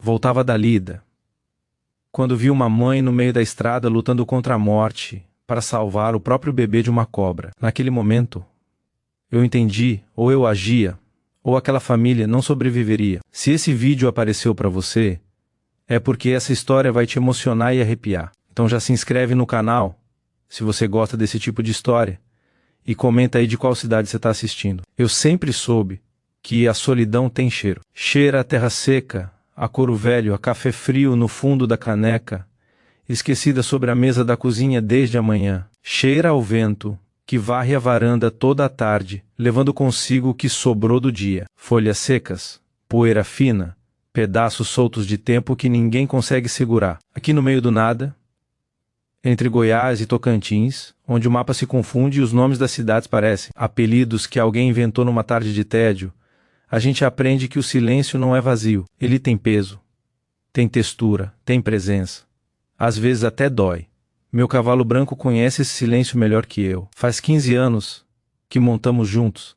Voltava da lida, quando vi uma mãe no meio da estrada lutando contra a morte para salvar o próprio bebê de uma cobra. Naquele momento, eu entendi, ou eu agia, ou aquela família não sobreviveria. Se esse vídeo apareceu para você, é porque essa história vai te emocionar e arrepiar. Então já se inscreve no canal, se você gosta desse tipo de história, e comenta aí de qual cidade você está assistindo. Eu sempre soube que a solidão tem cheiro. Cheira a terra seca, a couro velho, a café frio no fundo da caneca, esquecida sobre a mesa da cozinha desde a manhã. Cheira ao vento, que varre a varanda toda a tarde, levando consigo o que sobrou do dia. Folhas secas, poeira fina, pedaços soltos de tempo que ninguém consegue segurar. Aqui no meio do nada, entre Goiás e Tocantins, onde o mapa se confunde e os nomes das cidades parecem apelidos que alguém inventou numa tarde de tédio, a gente aprende que o silêncio não é vazio. Ele tem peso, tem textura, tem presença. Às vezes até dói. Meu cavalo branco conhece esse silêncio melhor que eu. Faz 15 anos que montamos juntos,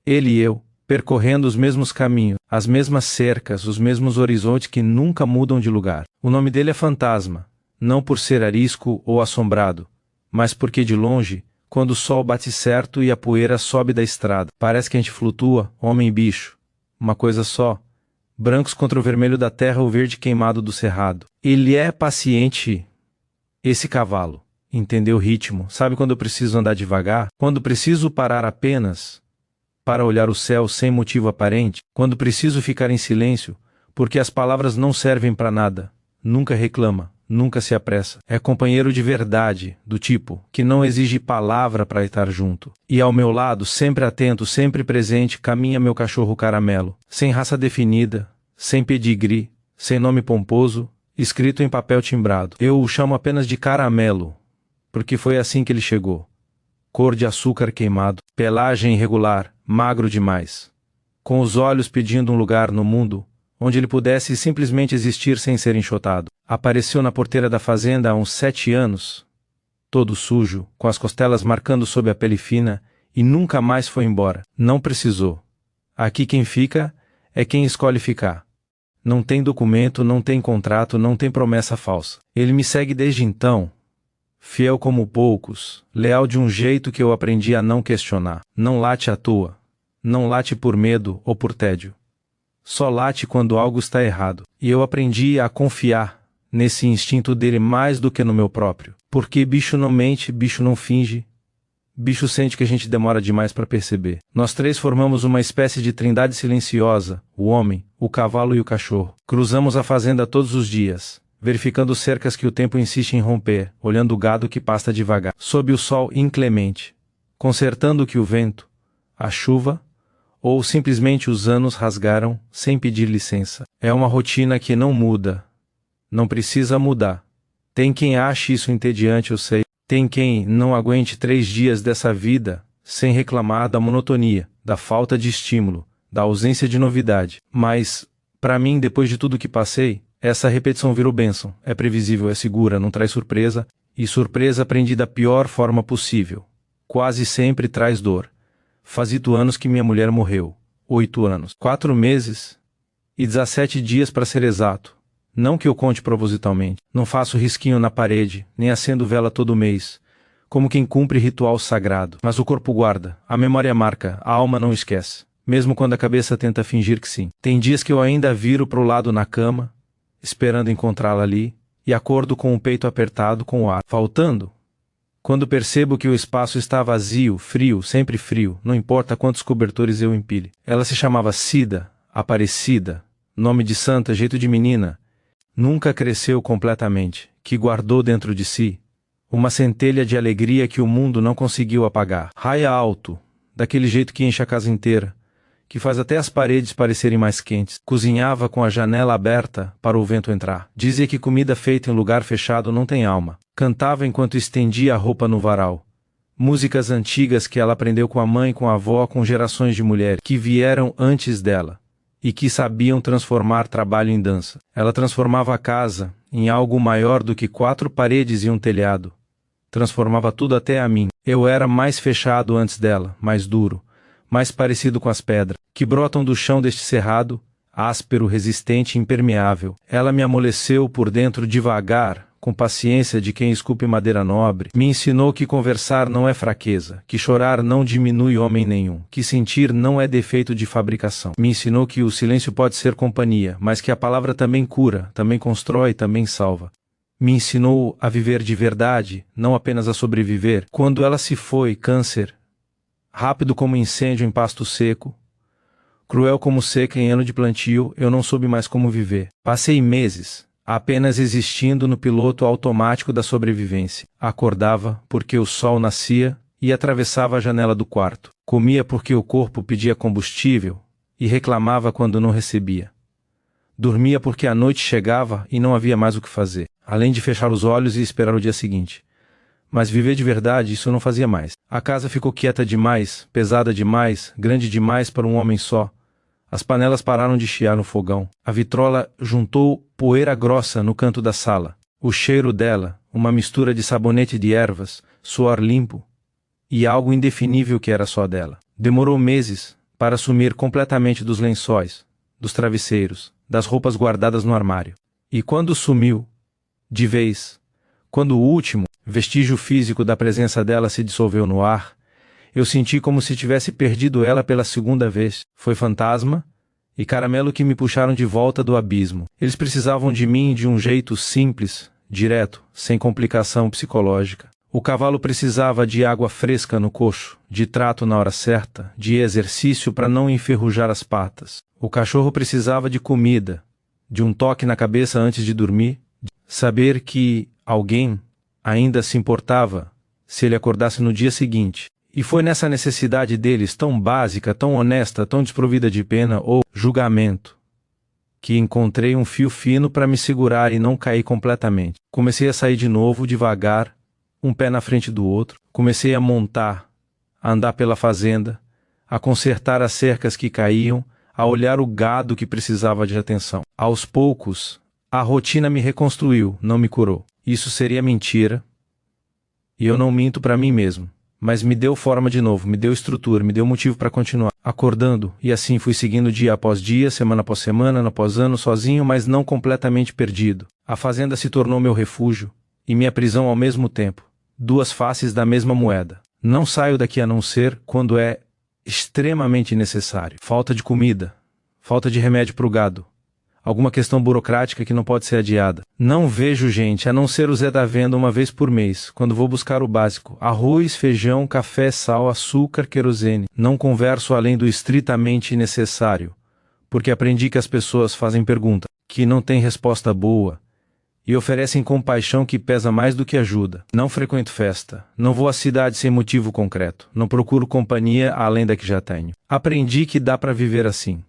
ele e eu, percorrendo os mesmos caminhos, as mesmas cercas, os mesmos horizontes que nunca mudam de lugar. O nome dele é Fantasma, não por ser arisco ou assombrado, mas porque de longe, quando o sol bate certo e a poeira sobe da estrada, parece que a gente flutua, homem e bicho. Uma coisa só, brancos contra o vermelho da terra, o verde queimado do cerrado. Ele é paciente, esse cavalo. Entendeu o ritmo, sabe quando eu preciso andar devagar? Quando preciso parar apenas para olhar o céu sem motivo aparente? Quando preciso ficar em silêncio, porque as palavras não servem para nada? Nunca reclama, nunca se apressa. É companheiro de verdade, do tipo que não exige palavra para estar junto. E ao meu lado, sempre atento, sempre presente, caminha meu cachorro Caramelo, sem raça definida, sem pedigree, sem nome pomposo, escrito em papel timbrado. Eu o chamo apenas de Caramelo, porque foi assim que ele chegou. Cor de açúcar queimado, pelagem irregular, magro demais, com os olhos pedindo um lugar no mundo onde ele pudesse simplesmente existir sem ser enxotado. Apareceu na porteira da fazenda há uns 7 anos, todo sujo, com as costelas marcando sob a pele fina, e nunca mais foi embora. Não precisou. Aqui quem fica é quem escolhe ficar. Não tem documento, não tem contrato, não tem promessa falsa. Ele me segue desde então, fiel como poucos, leal de um jeito que eu aprendi a não questionar. Não late à toa. Não late por medo ou por tédio. Só late quando algo está errado. E eu aprendi a confiar nesse instinto dele mais do que no meu próprio. Porque bicho não mente, bicho não finge. Bicho sente que a gente demora demais para perceber. Nós três formamos uma espécie de trindade silenciosa, o homem, o cavalo e o cachorro. Cruzamos a fazenda todos os dias, verificando cercas que o tempo insiste em romper, olhando o gado que pasta devagar, sob o sol inclemente, consertando o que o vento, a chuva ou simplesmente os anos rasgaram sem pedir licença. É uma rotina que não muda. Não precisa mudar. Tem quem ache isso entediante, eu sei. Tem quem não aguente 3 dias dessa vida sem reclamar da monotonia, da falta de estímulo, da ausência de novidade. Mas, para mim, depois de tudo que passei, essa repetição virou bênção. É previsível, é segura, não traz surpresa, e surpresa aprendi da pior forma possível. Quase sempre traz dor. Faz 8 anos que minha mulher morreu. 8 anos. 4 meses e 17 dias para ser exato. Não que eu conte propositalmente. Não faço risquinho na parede, nem acendo vela todo mês, como quem cumpre ritual sagrado. Mas o corpo guarda, a memória marca, a alma não esquece. Mesmo quando a cabeça tenta fingir que sim. Tem dias que eu ainda viro pro lado na cama, esperando encontrá-la ali, e acordo com o peito apertado com o ar faltando. Quando percebo que o espaço está vazio, frio, sempre frio, não importa quantos cobertores eu empilhe. Ela se chamava Cida, Aparecida, nome de santa, jeito de menina. Nunca cresceu completamente, que guardou dentro de si uma centelha de alegria que o mundo não conseguiu apagar. Raia alto, daquele jeito que enche a casa inteira, que faz até as paredes parecerem mais quentes. Cozinhava com a janela aberta para o vento entrar. Dizia que comida feita em lugar fechado não tem alma. Cantava enquanto estendia a roupa no varal. Músicas antigas que ela aprendeu com a mãe, com a avó, com gerações de mulheres que vieram antes dela e que sabiam transformar trabalho em dança. Ela transformava a casa em algo maior do que 4 paredes e um telhado. Transformava tudo até a mim. Eu era mais fechado antes dela, mais duro, mais parecido com as pedras que brotam do chão deste cerrado, áspero, resistente e impermeável. Ela me amoleceu por dentro devagar, com paciência de quem esculpe madeira nobre. Me ensinou que conversar não é fraqueza, que chorar não diminui homem nenhum, que sentir não é defeito de fabricação. Me ensinou que o silêncio pode ser companhia, mas que a palavra também cura, também constrói, também salva. Me ensinou a viver de verdade, não apenas a sobreviver. Quando ela se foi, câncer, rápido como incêndio em pasto seco, cruel como seca em ano de plantio, eu não soube mais como viver. Passei meses apenas existindo no piloto automático da sobrevivência. Acordava porque o sol nascia e atravessava a janela do quarto. Comia porque o corpo pedia combustível e reclamava quando não recebia. Dormia porque a noite chegava e não havia mais o que fazer, além de fechar os olhos e esperar o dia seguinte. Mas viver de verdade, isso eu não fazia mais. A casa ficou quieta demais, pesada demais, grande demais para um homem só. As panelas pararam de chiar no fogão. A vitrola juntou poeira grossa no canto da sala. O cheiro dela, uma mistura de sabonete de ervas, suor limpo e algo indefinível que era só dela. Demorou meses para sumir completamente dos lençóis, dos travesseiros, das roupas guardadas no armário. E quando sumiu, de vez, quando o último vestígio físico da presença dela se dissolveu no ar, eu senti como se tivesse perdido ela pela segunda vez. Foi fantasma e caramelo que me puxaram de volta do abismo. Eles precisavam de mim de um jeito simples, direto, sem complicação psicológica. O cavalo precisava de água fresca no coxo, de trato na hora certa, de exercício para não enferrujar as patas. O cachorro precisava de comida, de um toque na cabeça antes de dormir, de saber que alguém ainda se importava se ele acordasse no dia seguinte. E foi nessa necessidade deles, tão básica, tão honesta, tão desprovida de pena ou julgamento, que encontrei um fio fino para me segurar e não cair completamente. Comecei a sair de novo, devagar, um pé na frente do outro. Comecei a montar, a andar pela fazenda, a consertar as cercas que caíam, a olhar o gado que precisava de atenção. Aos poucos, a rotina me reconstruiu, não me curou. Isso seria mentira, e eu não minto para mim mesmo. Mas me deu forma de novo, me deu estrutura, me deu motivo para continuar acordando, e assim fui seguindo dia após dia, semana após semana, ano após ano, sozinho, mas não completamente perdido. A fazenda se tornou meu refúgio e minha prisão ao mesmo tempo, duas faces da mesma moeda. Não saio daqui a não ser quando é extremamente necessário. Falta de comida, falta de remédio para o gado, alguma questão burocrática que não pode ser adiada. Não vejo gente, a não ser o Zé da Venda uma vez por mês, quando vou buscar o básico: arroz, feijão, café, sal, açúcar, querosene. Não converso além do estritamente necessário, porque aprendi que as pessoas fazem pergunta, que não tem resposta boa, e oferecem compaixão que pesa mais do que ajuda. Não frequento festa, não vou à cidade sem motivo concreto, não procuro companhia além da que já tenho. Aprendi que dá para viver assim.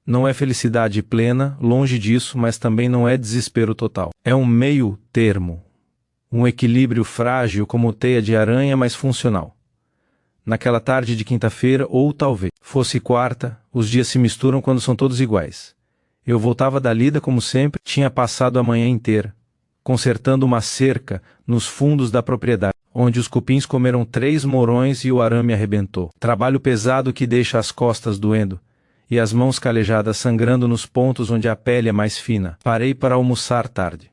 Não é felicidade plena, longe disso, mas também não é desespero total. É um meio termo. Um equilíbrio frágil como teia de aranha, mas funcional. Naquela tarde de quinta-feira, ou talvez fosse quarta, os dias se misturam quando são todos iguais. Eu voltava da lida como sempre, tinha passado a manhã inteira, consertando uma cerca nos fundos da propriedade, onde os cupins comeram 3 morões e o arame arrebentou. Trabalho pesado que deixa as costas doendo e as mãos calejadas sangrando nos pontos onde a pele é mais fina. Parei para almoçar tarde.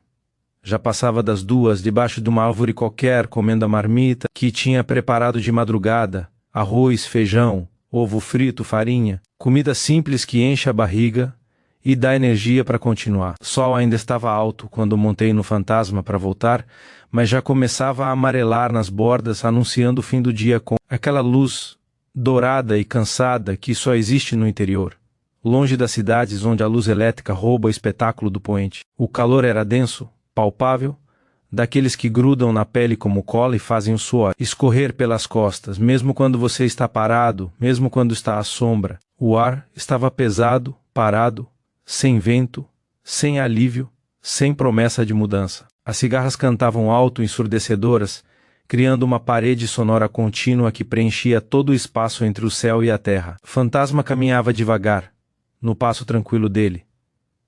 Já passava das 2, debaixo de uma árvore qualquer, comendo a marmita que tinha preparado de madrugada: arroz, feijão, ovo frito, farinha, comida simples que enche a barriga e dá energia para continuar. O sol ainda estava alto quando montei no fantasma para voltar, mas já começava a amarelar nas bordas, anunciando o fim do dia com aquela luz dourada e cansada que só existe no interior, longe das cidades onde a luz elétrica rouba o espetáculo do poente. O calor era denso, palpável, daqueles que grudam na pele como cola e fazem o suor escorrer pelas costas, mesmo quando você está parado, mesmo quando está à sombra. O ar estava pesado, parado, sem vento, sem alívio, sem promessa de mudança. As cigarras cantavam alto, ensurdecedoras, criando uma parede sonora contínua que preenchia todo o espaço entre o céu e a terra. O fantasma caminhava devagar, no passo tranquilo dele,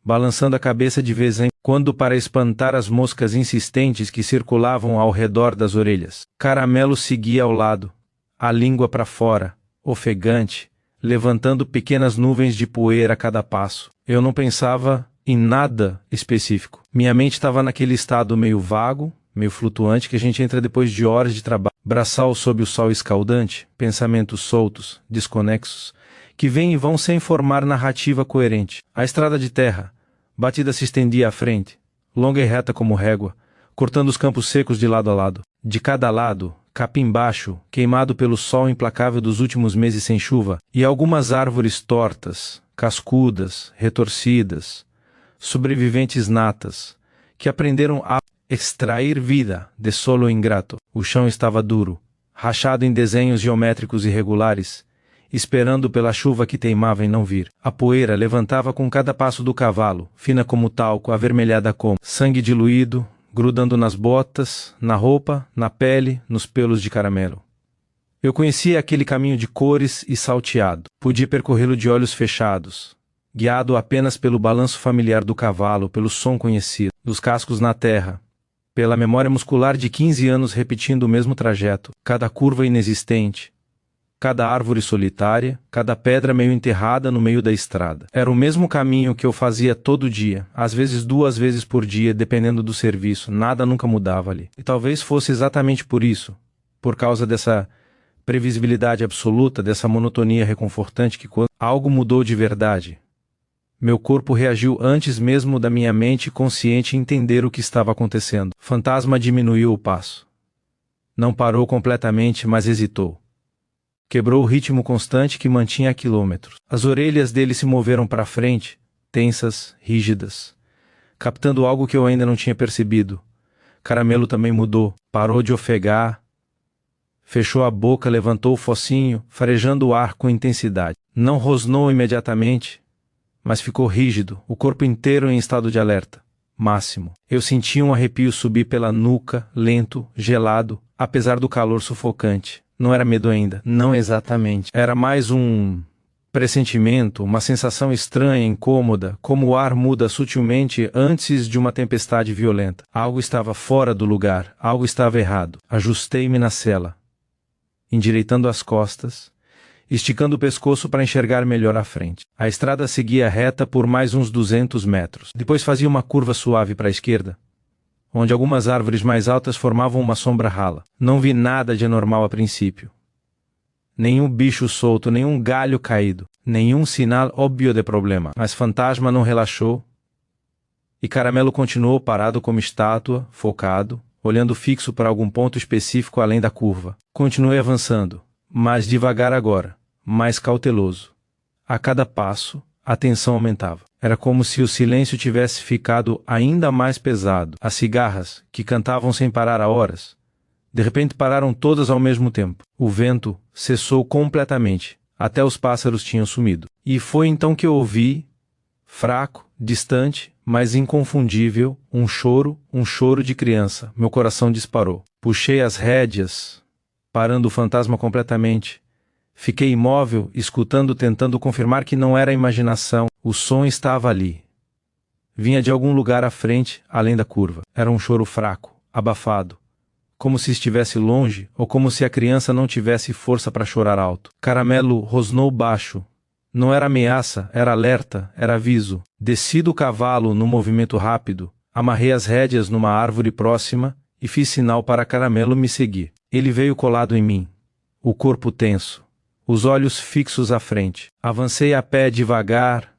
balançando a cabeça de vez em quando para espantar as moscas insistentes que circulavam ao redor das orelhas. Caramelo seguia ao lado, a língua para fora, ofegante, levantando pequenas nuvens de poeira a cada passo. Eu não pensava em nada específico. Minha mente estava naquele estado meio vago, meio flutuante que a gente entra depois de horas de trabalho. Braçal sob o sol escaldante, pensamentos soltos, desconexos, que vêm e vão sem formar narrativa coerente. A estrada de terra, batida se estendia à frente, longa e reta como régua, cortando os campos secos de lado a lado. De cada lado, capim baixo, queimado pelo sol implacável dos últimos meses sem chuva, e algumas árvores tortas, cascudas, retorcidas, sobreviventes natas, que aprenderam a extrair vida de solo ingrato. O chão estava duro, rachado em desenhos geométricos irregulares, esperando pela chuva que teimava em não vir. A poeira levantava com cada passo do cavalo, fina como talco, avermelhada como sangue diluído, grudando nas botas, na roupa, na pele, nos pelos de caramelo. Eu conhecia aquele caminho de cores e salteado. Podia percorrê-lo de olhos fechados, guiado apenas pelo balanço familiar do cavalo, pelo som conhecido, dos cascos na terra, pela memória muscular de 15 anos repetindo o mesmo trajeto, cada curva inexistente, cada árvore solitária, cada pedra meio enterrada no meio da estrada. Era o mesmo caminho que eu fazia todo dia, às vezes 2 vezes por dia, dependendo do serviço. Nada nunca mudava ali. E talvez fosse exatamente por isso, por causa dessa previsibilidade absoluta, dessa monotonia reconfortante, que quando algo mudou de verdade, meu corpo reagiu antes mesmo da minha mente consciente entender o que estava acontecendo. O fantasma diminuiu o passo. Não parou completamente, mas hesitou. Quebrou o ritmo constante que mantinha a quilômetros. As orelhas dele se moveram para frente, tensas, rígidas, captando algo que eu ainda não tinha percebido. Caramelo também mudou, parou de ofegar, fechou a boca, levantou o focinho, farejando o ar com intensidade. Não rosnou imediatamente, mas ficou rígido, o corpo inteiro em estado de alerta máximo. Eu senti um arrepio subir pela nuca, lento, gelado, apesar do calor sufocante. Não era medo ainda. Não exatamente. Era mais um pressentimento, uma sensação estranha, incômoda, como o ar muda sutilmente antes de uma tempestade violenta. Algo estava fora do lugar, algo estava errado. Ajustei-me na cela, endireitando as costas, esticando o pescoço para enxergar melhor à frente. A estrada seguia reta por mais uns 200 metros. Depois fazia uma curva suave para a esquerda, onde algumas árvores mais altas formavam uma sombra rala. Não vi nada de anormal a princípio. Nenhum bicho solto, nenhum galho caído, nenhum sinal óbvio de problema. Mas Fantasma não relaxou, e Caramelo continuou parado como estátua, focado, olhando fixo para algum ponto específico além da curva. Continuei avançando, mais devagar agora, mais cauteloso. A cada passo, a tensão aumentava. Era como se o silêncio tivesse ficado ainda mais pesado. As cigarras, que cantavam sem parar há horas, de repente pararam todas ao mesmo tempo. O vento cessou completamente. Até os pássaros tinham sumido. E foi então que eu ouvi, fraco, distante, mas inconfundível, um choro de criança. Meu coração disparou. Puxei as rédeas, parando o fantasma completamente. Fiquei imóvel, escutando, tentando confirmar que não era imaginação. O som estava ali. Vinha de algum lugar à frente, além da curva. Era um choro fraco, abafado, como se estivesse longe, ou como se a criança não tivesse força para chorar alto. Caramelo rosnou baixo. Não era ameaça, era alerta, era aviso. Desci do cavalo num movimento rápido, amarrei as rédeas numa árvore próxima e fiz sinal para Caramelo me seguir. Ele veio colado em mim, o corpo tenso, os olhos fixos à frente. Avancei a pé devagar,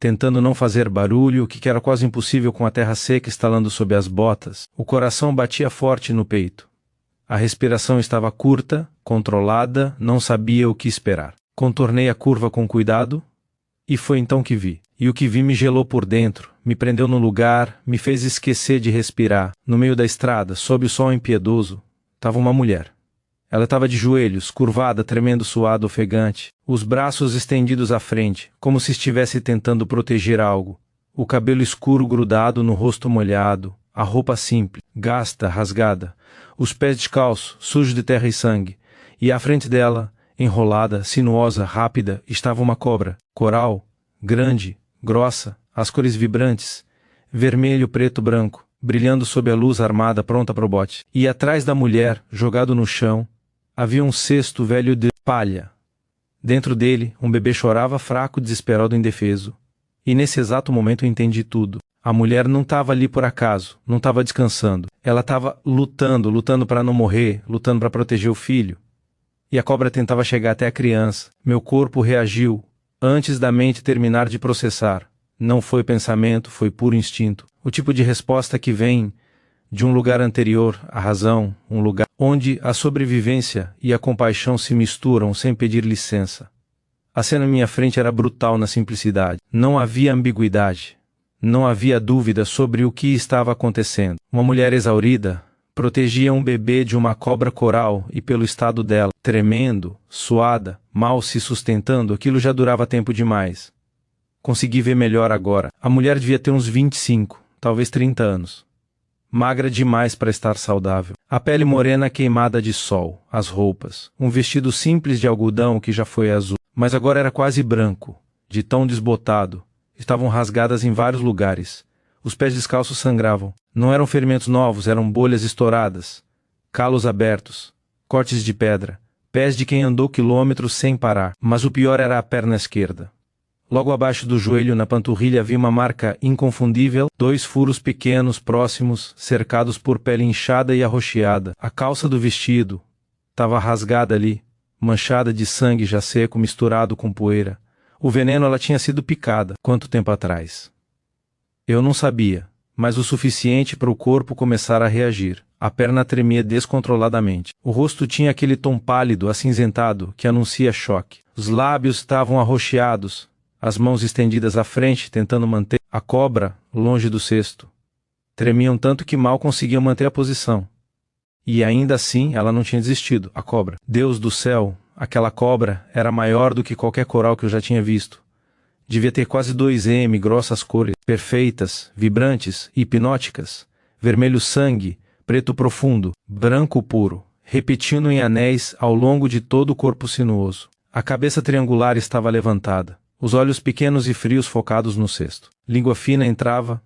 tentando não fazer barulho, o que era quase impossível com a terra seca estalando sob as botas. O coração batia forte no peito. A respiração estava curta, controlada, não sabia o que esperar. Contornei a curva com cuidado, e foi então que vi. E o que vi me gelou por dentro, me prendeu no lugar, me fez esquecer de respirar. No meio da estrada, sob o sol impiedoso, estava uma mulher. Ela estava de joelhos, curvada, tremendo, suada, ofegante, os braços estendidos à frente, como se estivesse tentando proteger algo. O cabelo escuro grudado no rosto molhado, a roupa simples, gasta, rasgada, os pés descalços, sujos de terra e sangue, e à frente dela, enrolada, sinuosa, rápida, estava uma cobra, coral, grande, grossa, as cores vibrantes, vermelho, preto, branco, brilhando sob a luz armada pronta para o bote. E atrás da mulher, jogado no chão, havia um cesto velho de palha, Dentro dele, um bebê chorava fraco, desesperado, indefeso. E nesse exato momento eu entendi tudo. A mulher não estava ali por acaso, não estava descansando. Ela estava lutando para não morrer, lutando para proteger o filho. E a cobra tentava chegar até a criança. Meu corpo reagiu, antes da mente terminar de processar. Não foi pensamento, foi puro instinto. O tipo de resposta que vem de um lugar anterior à razão, um lugar onde a sobrevivência e a compaixão se misturam sem pedir licença. A cena à minha frente era brutal na simplicidade. Não havia ambiguidade. Não havia dúvida sobre o que estava acontecendo. Uma mulher exaurida protegia um bebê de uma cobra coral e pelo estado dela, tremendo, suada, mal se sustentando, aquilo já durava tempo demais. Consegui ver melhor agora. A mulher devia ter uns 25, talvez 30 anos. Magra demais para estar saudável. A pele morena queimada de sol, as roupas, um vestido simples de algodão que já foi azul, mas agora era quase branco, de tão desbotado. Estavam rasgadas em vários lugares. Os pés descalços sangravam. Não eram ferimentos novos, eram bolhas estouradas, calos abertos, cortes de pedra, pés de quem andou quilômetros sem parar. Mas o pior era a perna esquerda. Logo abaixo do joelho, na panturrilha, havia uma marca inconfundível, 2 furos pequenos próximos, cercados por pele inchada e arroxeada. A calça do vestido estava rasgada ali, manchada de sangue já seco misturado com poeira. O veneno, ela tinha sido picada. Quanto tempo atrás? Eu não sabia, mas o suficiente para o corpo começar a reagir. A perna tremia descontroladamente. O rosto tinha aquele tom pálido, acinzentado, que anuncia choque. Os lábios estavam arroxeados, as mãos estendidas à frente, tentando manter a cobra longe do cesto. Tremiam tanto que mal conseguiam manter a posição. E ainda assim, ela não tinha desistido, a cobra. Deus do céu, aquela cobra era maior do que qualquer coral que eu já tinha visto. Devia ter quase 2 m, grossas cores, perfeitas, vibrantes, hipnóticas. Vermelho sangue, preto profundo, branco puro, repetindo em anéis ao longo de todo o corpo sinuoso. A cabeça triangular estava levantada. Os olhos pequenos e frios focados no cesto. Língua fina entrava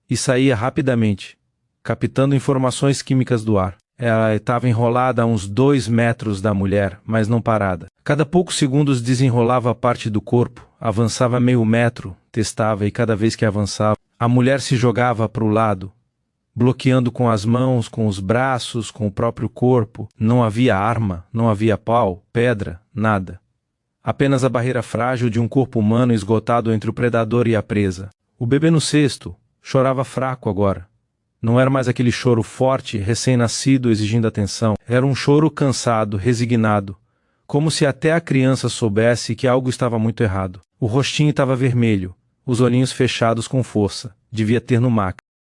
e saía rapidamente, captando informações químicas do ar. Ela estava enrolada a uns 2 metros da mulher, mas não parada. Cada poucos segundos desenrolava parte do corpo, avançava meio metro, testava e cada vez que avançava, a mulher se jogava para o lado, bloqueando com as mãos, com os braços, com o próprio corpo. Não havia arma, não havia pau, pedra, nada. Apenas a barreira frágil de um corpo humano esgotado entre o predador e a presa. O bebê no cesto chorava fraco agora. Não era mais aquele choro forte, recém-nascido, exigindo atenção. Era um choro cansado, resignado, como se até a criança soubesse que algo estava muito errado. O rostinho estava vermelho, os olhinhos fechados com força. Devia ter no maca.